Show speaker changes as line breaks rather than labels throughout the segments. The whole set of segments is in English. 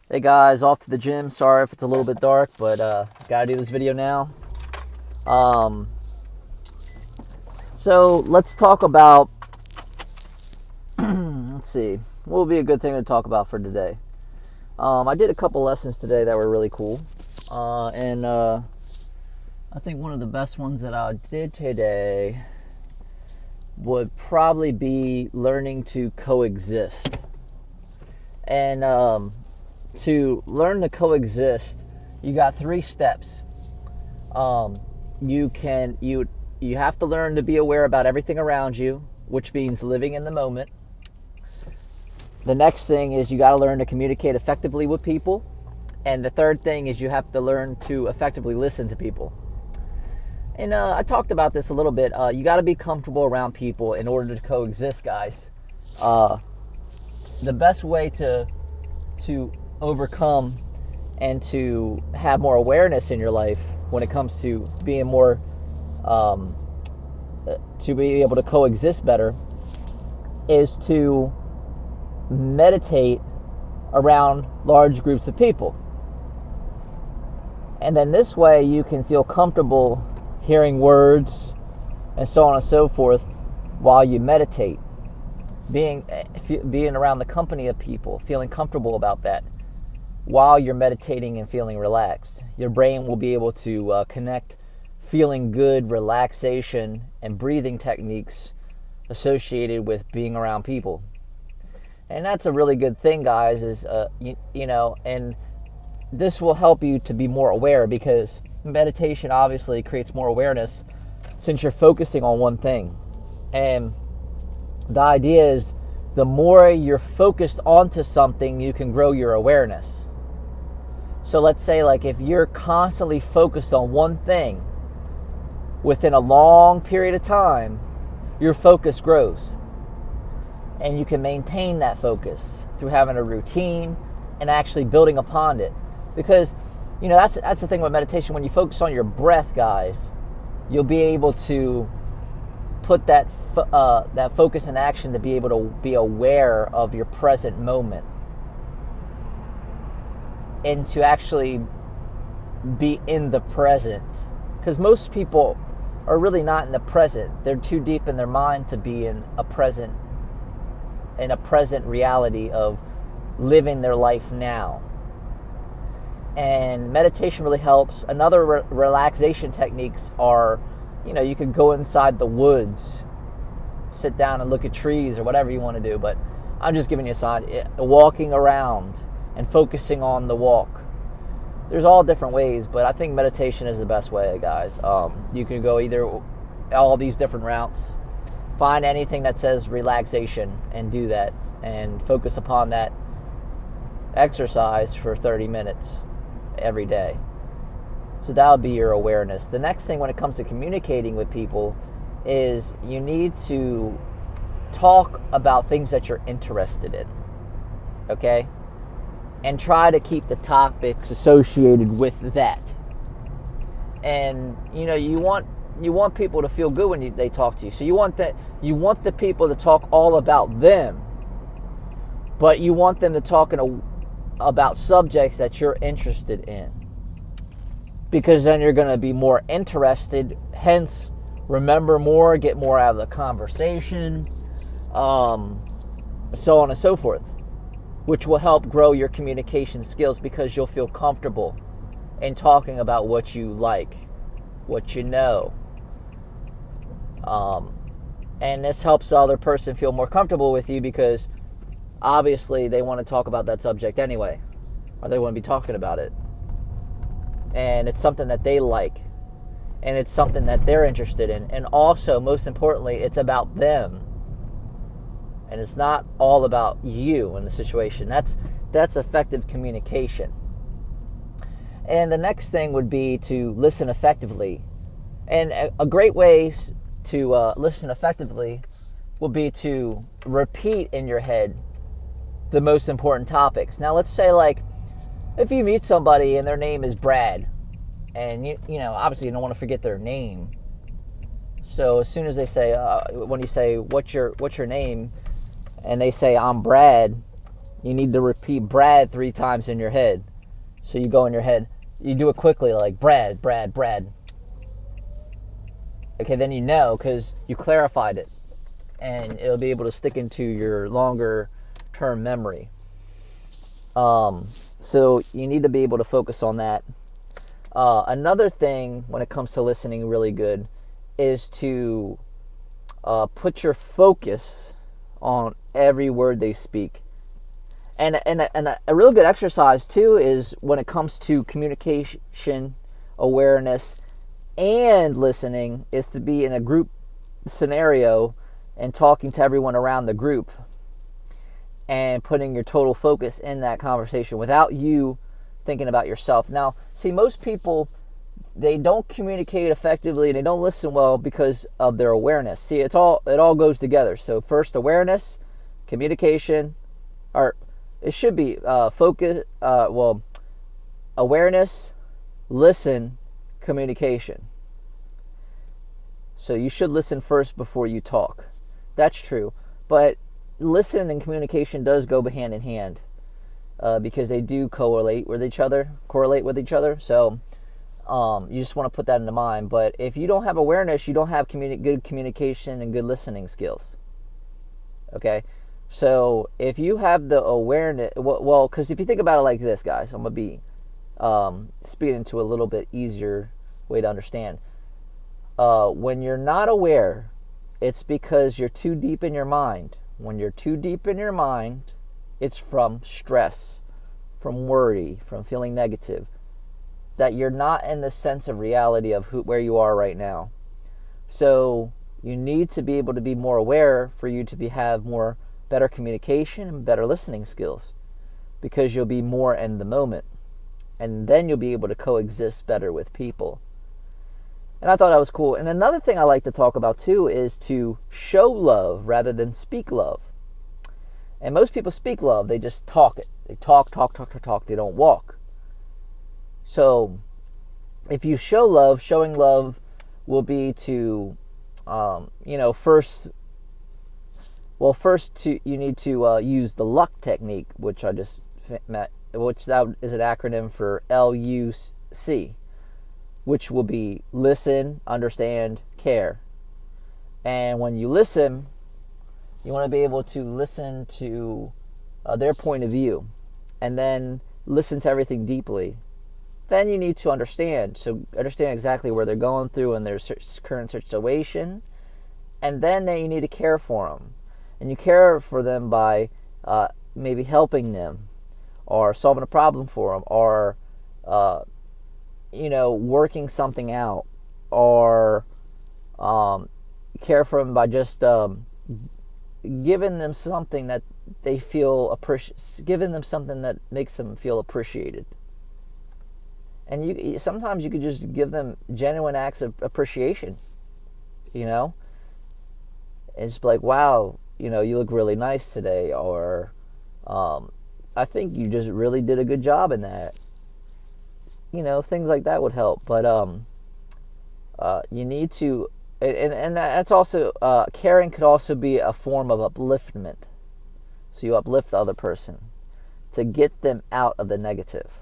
Hey guys, off to the gym. Sorry if it's a little bit dark, but gotta do this video now. Um, so let's talk about. Let's see, what would be a good thing to talk about for today? I did a couple lessons today that were really cool, and I think one of the best ones that I did today would probably be learning to coexist. And to learn to coexist, you got 3 steps. You have to learn to be aware about everything around you, which means living in the moment. The next thing is you got to learn to communicate effectively with people, and the third thing is you have to learn to effectively listen to people. And I talked about this a little bit. You got to be comfortable around people in order to coexist, guys. The best way to overcome and to have more awareness in your life when it comes to being more to be able to coexist better is to meditate around large groups of people. And then this way you can feel comfortable hearing words and so on and so forth while you meditate. Being around the company of people, feeling comfortable about that while you're meditating and feeling relaxed. Your brain will be able to connect feeling good, relaxation, and breathing techniques associated with being around people. And that's a really good thing, guys, is, and this will help you to be more aware, because meditation obviously creates more awareness since you're focusing on one thing. And the idea is the more you're focused onto something, you can grow your awareness. So let's say, like, if you're constantly focused on one thing within a long period of time, your focus grows. And you can maintain that focus through having a routine and actually building upon it. Because, that's the thing with meditation. When you focus on your breath, guys, you'll be able to put that focus in action to be able to be aware of your present moment and to actually be in the present. Because most people are really not in the present. They're too deep in their mind to be in a present reality of living their life now. And meditation really helps. Another relaxation techniques are, you can go inside the woods, sit down and look at trees or whatever you want to do. But I'm just giving you a sign. Walking around and focusing on the walk. There's all different ways, but I think meditation is the best way, guys. You can go either all these different routes. Find anything that says relaxation and do that, and focus upon that exercise for 30 minutes every day. So that would be your awareness. The next thing when it comes to communicating with people is you need to talk about things that you're interested in, okay? And try to keep the topics associated with that. And, you want people to feel good when they talk to you. So you want the people to talk all about them, but you want them to talk about subjects that you're interested in, because then you're going to be more interested, hence remember more, get more out of the conversation, so on and so forth, which will help grow your communication skills, because you'll feel comfortable in talking about what you like, what you know. And this helps the other person feel more comfortable with you, because obviously they want to talk about that subject anyway, or they want to be talking about it. And it's something that they like, and it's something that they're interested in. And also, most importantly, it's about them. And it's not all about you in the situation. That's effective communication. And the next thing would be to listen effectively. And a great way to listen effectively will be to repeat in your head the most important topics. Now, let's say, like, if you meet somebody and their name is Brad, and obviously you don't want to forget their name. So as soon as they say, when you say what's your name, and they say I'm Brad, you need to repeat Brad 3 times in your head. So you go in your head, you do it quickly, like Brad, Brad, Brad. Okay, then you know because you clarified it, and it'll be able to stick into your longer term memory. So you need to be able to focus on that. Another thing when it comes to listening really good is to put your focus on every word they speak. And a real good exercise too is when it comes to communication, awareness, and listening is to be in a group scenario and talking to everyone around the group and putting your total focus in that conversation without you thinking about yourself. Now, see, most people, they don't communicate effectively, they don't listen well because of their awareness. See, it all goes together. So first awareness, communication, or it should be focus, awareness, listen, communication. So you should listen first before you talk. That's true. But listen and communication does go hand in hand because they do correlate with each other. So you just want to put that into mind. But if you don't have awareness, you don't have good communication and good listening skills. Okay? So if you have the awareness, well, because if you think about it like this, guys, I'm going to be speeding into a little bit easier way to understand. When you're not aware, it's because you're too deep in your mind. When you're too deep in your mind, it's from stress, from worry, from feeling negative, that you're not in the sense of reality of where you are right now. So you need to be able to be more aware for you to have more better communication and better listening skills, because you'll be more in the moment, and then you'll be able to coexist better with people. And I thought that was cool. And another thing I like to talk about too is to show love rather than speak love. And most people speak love, they just talk it. They talk, they don't walk. So if you show love, showing love will be to, first you need to use the luck technique, which that is an acronym for LUC, which will be listen, understand, care. And when you listen, you want to be able to listen to their point of view, and then listen to everything deeply. Then you need to understand. So understand exactly where they're going through in their current situation, and then you need to care for them. And you care for them by maybe helping them, or solving a problem for them, or working something out, or care for them by just giving them something that they feel giving them something that makes them feel appreciated. And sometimes you could just give them genuine acts of appreciation, and just be like, wow, you look really nice today, or I think you just really did a good job in that. Things like that would help. But you need to, and that's also, caring could also be a form of upliftment. So you uplift the other person to get them out of the negative.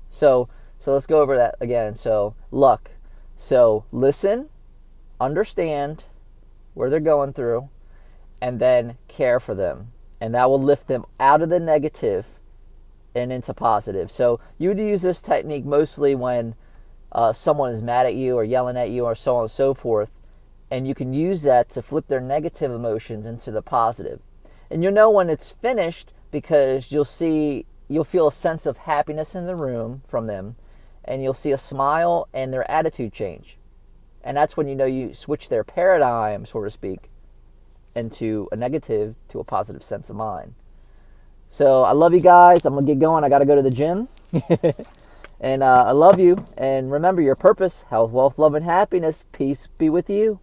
So let's go over that again. So luck. So listen, understand where they're going through, and then care for them. And that will lift them out of the negative and into positive. So you would use this technique mostly when someone is mad at you or yelling at you or so on and so forth. And you can use that to flip their negative emotions into the positive. And you'll know when it's finished because you'll feel a sense of happiness in the room from them, and you'll see a smile and their attitude change. And that's when you switch their paradigm, so to speak, into a negative to a positive sense of mind. So I love you guys. I'm going to get going. I got to go to the gym. And I love you. And remember your purpose, health, wealth, love, and happiness. Peace be with you.